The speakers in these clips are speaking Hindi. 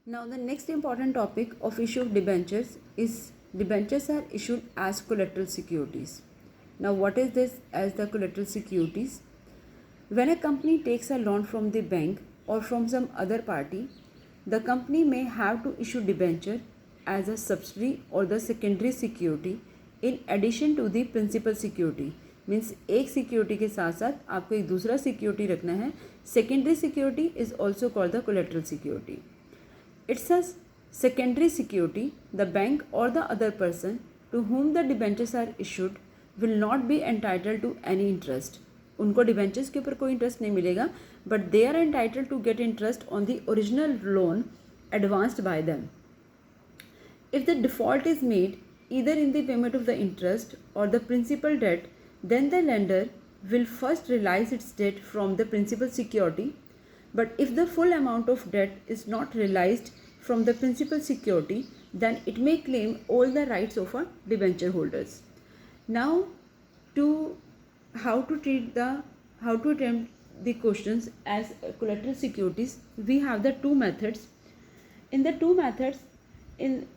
Now the next important topic of issue of debentures is debentures are issued as collateral securities. Now what is this as the collateral securities? When a company takes a loan from the bank or from some other party, the company may have to issue debenture as a subsidiary or the secondary security in addition to the principal security. Means एक सिक्योरिटी के साथ साथ आपको एक दूसरा सिक्योरिटी रखना है. Secondary security is also called the collateral security. It's a secondary security. The bank or the other person to whom the debentures are issued will not be entitled to any interest. उनको डिबेंचर्स के ऊपर कोई इंटरेस्ट नहीं मिलेगा, but they are entitled to get interest on the original loan advanced by them. If the default is made either in the payment of the interest or the principal debt, then the lender will first realize its debt from the principal security. But if the full amount of debt is not realized from the principal security, then it may claim all the rights of a debenture holders. Now, how to attempt the questions as collateral securities, we have the two methods. In the two methods, in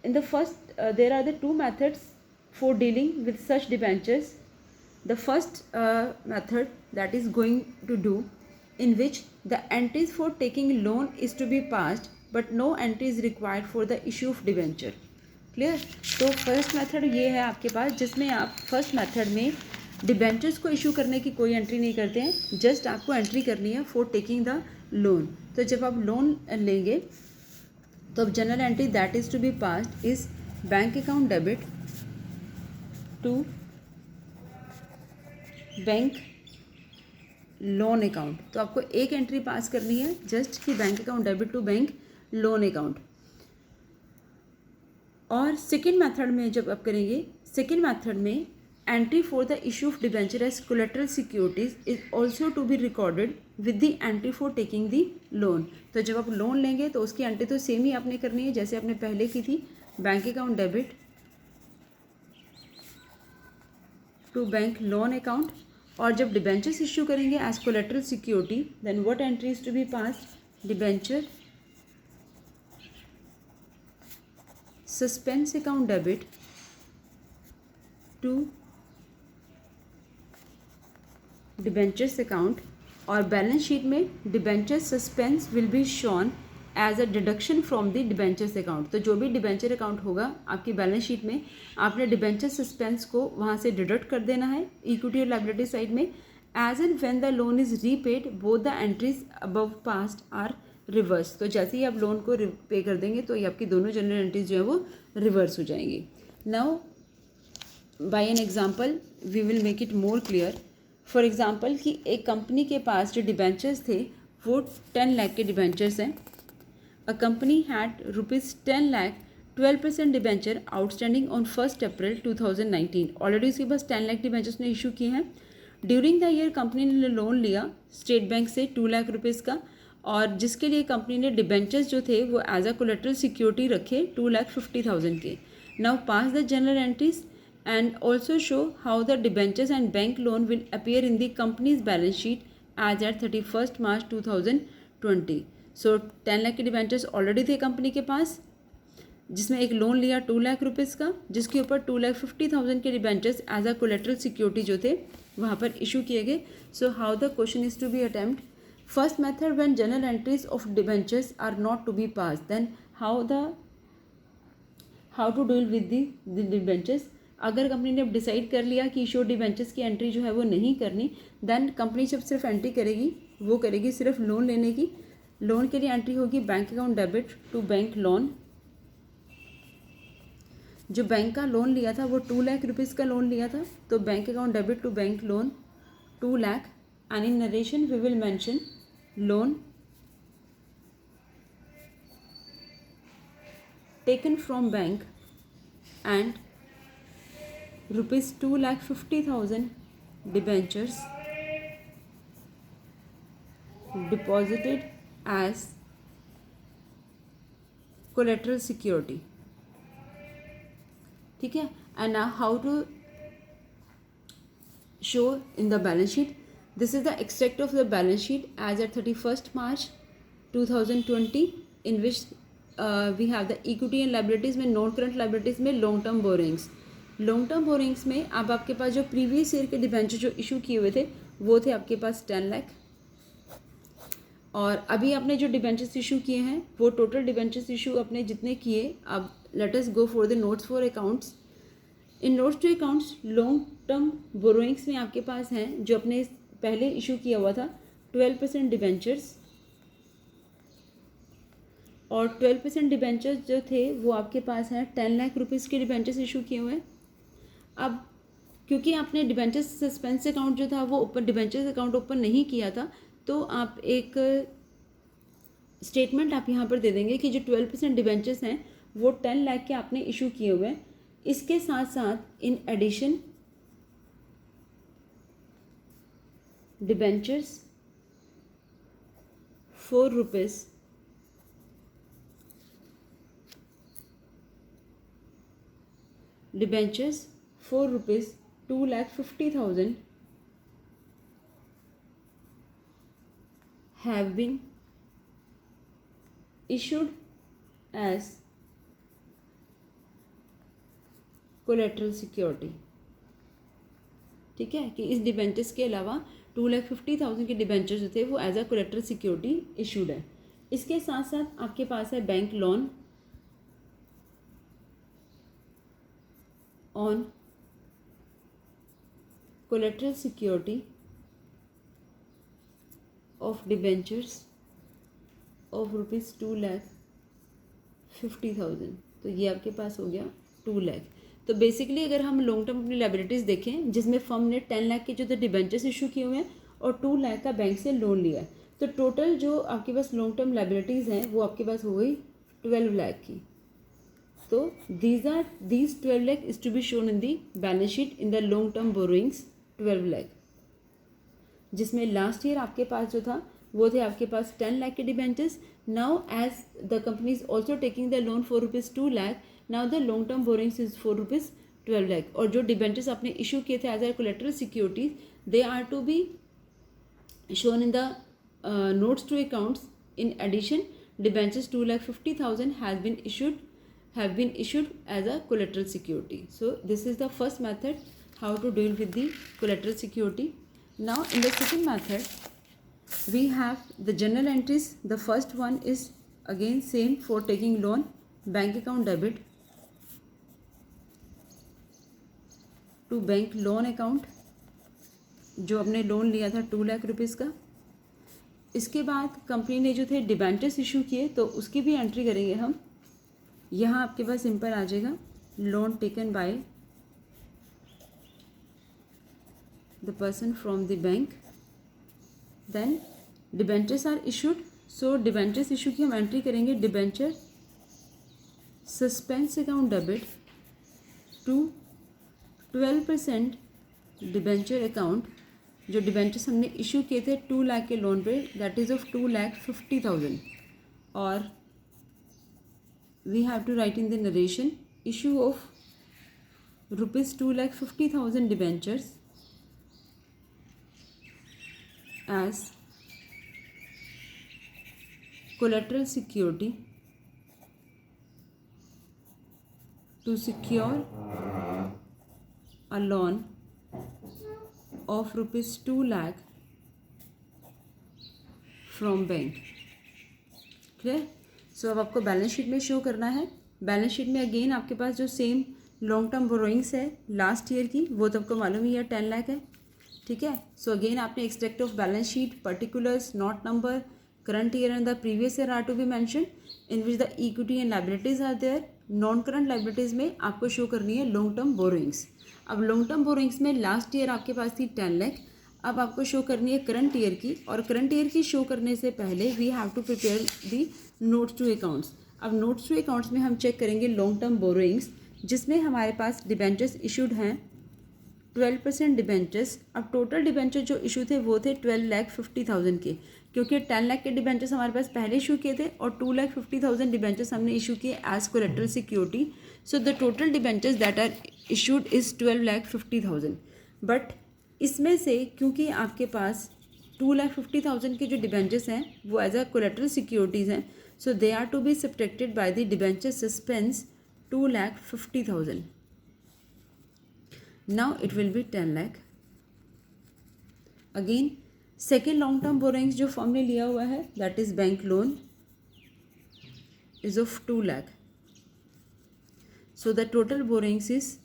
the first, there are the two methods for dealing with such debentures. The first method that is going to do, in which the entries for taking loan is to be passed but no entry is required for the issue of debenture. Clear. तो फर्स्ट मेथड ये है आपके पास, जिसमें आप फर्स्ट मेथड में डिबेंचर्स को इशू करने की कोई एंट्री नहीं करते हैं, जस्ट आपको एंट्री करनी है फॉर टेकिंग द लोन. तो जब आप लोन लेंगे तो अब journal entry that is to be passed is bank account debit to bank loan account. तो आपको एक एंट्री पास करनी है जस्ट कि bank account debit to bank loan account. और सेकेंड मेथड में जब आप करेंगे, सेकेंड मेथड में entry for the issue of debenture as collateral securities is also to be recorded with the entry for taking the loan. तो जब आप लोन लेंगे तो उसकी एंट्री तो सेम ही आपने करनी है जैसे आपने पहले की थी, bank account debit to bank loan account. और जब डिबेंचर्स इशू करेंगे as collateral security, then what entry is to be passed, debenture suspense account debit to debentures account. और बैलेंस शीट में debenture suspense will be shown as a deduction from the debentures account. तो जो भी डिबेंचर अकाउंट होगा आपकी बैलेंस शीट में, आपने डिबेंचर सस्पेंस को वहाँ से डिडक्ट कर देना है इक्विटी और लायबिलिटी साइड में. As and when the loan is repaid both the entries above passed are reverse. तो जैसे ही आप लोन को पे कर देंगे तो ये आपकी दोनों जनरल एंट्रीज जो है वो रिवर्स हो जाएंगी. Now by an example we will make it more clear. For example कि एक कंपनी के पास जो डिबेंचर्स थे वो 10 लाख के डिबेंचर्स हैं. A company had rupees 10 lakh 12% debenture outstanding on 1 April 2019. Already उसके पास 10 लाख डिबेंचर्स ने इशू किए हैं. ड्यूरिंग द ईयर कंपनी ने लोन लिया स्टेट बैंक से 2 लाख रुपीज़ का, और जिसके लिए कंपनी ने डिबेंचर्स जो थे वो एज अ कोलेट्रल सिक्योरिटी रखे 2,50,000 के. Now pass the journal entries and also show how the debentures and bank loan will appear in the company's balance sheet as at 31 March 2020. So 10 lakh के डिबेंचर्स ऑलरेडी थे कंपनी के पास, जिसमें एक लोन लिया 2 लाख रुपीज़ का, जिसके ऊपर 2,50,000 के debentures as a collateral security जो थे वहाँ पर इशू किए गए. So how the question is to be attempt. First method when journal entries of debentures are not to be pass, then how to deal with the debentures. अगर कंपनी ने डिसाइड कर लिया कि इशू डिबेंचर्स की एंट्री जो है वो नहीं करनी, देन कंपनी जब सिर्फ एंट्री करेगी वो करेगी सिर्फ लोन लेने की. लोन के लिए एंट्री होगी bank account debit to bank loan. जो बैंक का लोन लिया था वो 2 लाख रुपीज़ का लोन लिया था, तो bank account debit to bank loan 2 lakh. And in narration we will mention loan taken from bank and rupees 2,50,000 debentures deposited as collateral security. ठीक है. and now how to show in the balance sheet. This is the extract of the balance sheet as at 31st March 2020. In which we have the equity and liabilities में नॉन करंट लाइबिलिटीज़ में long term borrowings. Long term borrowings में अब आपके पास जो प्रीवियस ईयर के डिबेंचर जो इशू किए हुए थे वो थे आपके पास 10 लाख, और अभी आपने जो डिबेंचर्स इशू किए हैं वो टोटल डिबेंचर्स इशू अपने जितने किए। अब let us go for the notes for accounts. In notes to accounts long term borrowings में आपके पास हैं जो अपने पहले इशू किया हुआ था 12% डिबेंचर्स, और 12% डिबेंचर्स जो थे वो आपके पास हैं 10 लाख रुपीज़ के डिबेंचर्स इशू किए हुए हैं। अब क्योंकि आपने डिबेंचर्स सस्पेंस अकाउंट जो था वो ओपन, डिबेंचर्स अकाउंट ओपन नहीं किया था, तो आप एक स्टेटमेंट आप यहाँ पर दे देंगे कि जो 12% डिबेंचर्स हैं वो 10 लाख के आपने इशू किए हुए हैं। इसके साथ साथ in addition debentures ₹4 debentures ₹4 2,50,000 have been issued as collateral security। ठीक है कि इस डिबेंचर्स के अलावा 2,50,000 के डिबेंचर्स जो थे वो as a collateral security issued है। इसके साथ साथ आपके पास है bank loan on collateral security of debentures of ₹2,50,000। तो ये आपके पास हो गया 2 लाख। तो बेसिकली अगर हम लॉन्ग टर्म अपनी लाइबिलिटीज़ देखें जिसमें फर्म ने 10 लाख के जो थे डिबेंचर्स इशू किए हुए हैं और 2 लाख का बैंक से लोन लिया है, तो टोटल जो आपके पास लॉन्ग टर्म लाइबिलिटीज़ हैं वो आपके पास हो गई 12 लाख की। तो these 12 lakh is to be shown in the balance sheet in the long term borrowings 12 lakh, जिसमें लास्ट ईयर आपके पास जो था वो थे आपके पास 10 लाख के debentures. Now as the company is also taking the loan for ₹2 lakh, now the long term borrowings is for ₹12 lakh, और जो डिबेंचर्स आपने इशू किए थे as a collateral securities they are to be shown in the notes to accounts. In addition debentures 2,50,000 have been issued as a collateral security. So this is the first method how to deal with the collateral security. Now in the second method we have the journal entries. The first one is again same for taking loan, bank account debit to bank loan account जो अपने लोन लिया था 2 लाख रुपीज़ का। इसके बाद कंपनी ने जो थे डिबेंचर्स इशू किए तो उसकी भी एंट्री करेंगे हम। यहाँ आपके पास सिंपल आ जाएगा loan taken by the person from the bank, then debentures are issued. So debentures issue की हम एंट्री करेंगे debenture suspense account debit to 12% debenture account जो डिबेंचर्स हमने इशू किए थे 2 लाख के लोन पे, दैट इज़ ऑफ 2,50,000, और we have to write in the narration issue of ₹2,50,000 debentures as collateral security to secure a loan of ₹2 lakh from bank। Clear? सो अब आपको बैलेंस शीट में शो करना है। बैलेंस शीट में अगेन आपके पास जो सेम लॉन्ग टर्म बोरोइंग्स है लास्ट ईयर की वो तो आपको मालूम ही है 10 लाख है। ठीक है, सो अगेन आपने extract of balance sheet particulars note number current year and the previous year are to be mention in which the equity and liabilities are there. Non current liabilities में आपको शो करनी है लॉन्ग टर्म बोरोइंग्स। अब लॉन्ग टर्म बोरोइंग्स में लास्ट ईयर आपके पास थी 10 लाख, अब आपको शो करनी है करंट ईयर की, और करंट ईयर की शो करने से पहले we have to prepare the notes to accounts. अब नोट्स टू अकाउंट्स में हम चेक करेंगे लॉन्ग टर्म बोरोइंग्स जिसमें हमारे पास डिबेंचर्स इशूड हैं 12% डिबेंचर्स। अब टोटल डिबेंचर जो इशू थे वो थे 12,50,000 के, क्योंकि 10 लाख के डिबेंचर्स हमारे पास पहले इशू किए थे और 2,50,000 डिबेंचर्स हमने इशू किए as collateral security. So the total debentures that are issued is 12,50,000। But इसमें से क्योंकि आपके पास 2,50,000 के जो डिबेंचर्स हैं वो एज अ कोलेट्रल सिक्योरिटीज़ हैं, So they are to be subtracted by the debenture suspense 2,50,000. Now it will be 10 lakh. Again second long term borrowings जो फर्म ने लिया हुआ है that is bank loan is of 2 lakh. So the total borrowings is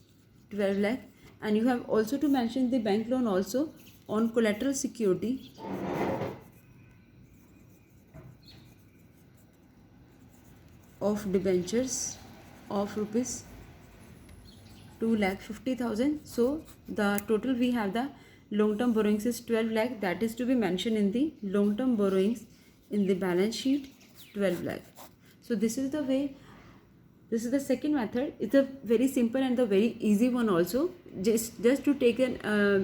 12 lakh, and you have also to mention the bank loan also on collateral security of debentures of rupees 2,50,000. So the total we have the long term borrowings is 12 lakh, that is to be mentioned in the long term borrowings in the balance sheet 12 lakh. So this is the way, this is the second method. It's a very simple and the very easy one also. Just to take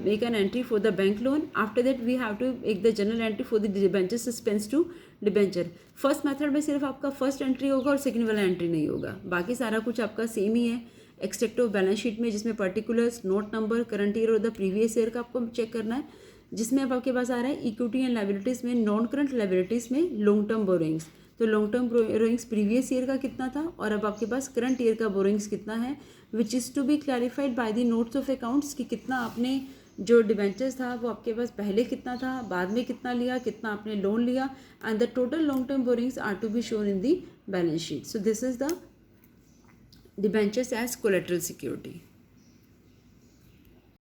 make an entry for the bank loan. After that we have to make the general entry for the debenture suspense to debenture. First method में सिर्फ आपका फर्स्ट एंट्री होगा और सेकंड वाला एंट्री नहीं होगा, बाकी सारा कुछ आपका सेम ही है एक्सेप्ट ऑफ बैलेंस शीट में, जिसमें particulars, note number, current year और द प्रीवियस ईयर का आपको चेक करना है, जिसमें अब आपके पास आ रहा है इक्विटी एंड लायबिलिटीज़ में, नॉन करंट लायबिलिटीज़ में लॉन्ग टर्म बोरोइंग्स. तो long term borrowings previous year का कितना था और अब आपके पास करंट ईयर का बोरोइंग्स कितना है, which is to be clarified by the notes of accounts कि कितना आपने जो डिबेंचर्स था वो आपके पास पहले कितना था, बाद में कितना लिया, कितना आपने लोन लिया, and the total long term borrowings are to be shown in the balance sheet. So this is the debentures as collateral security.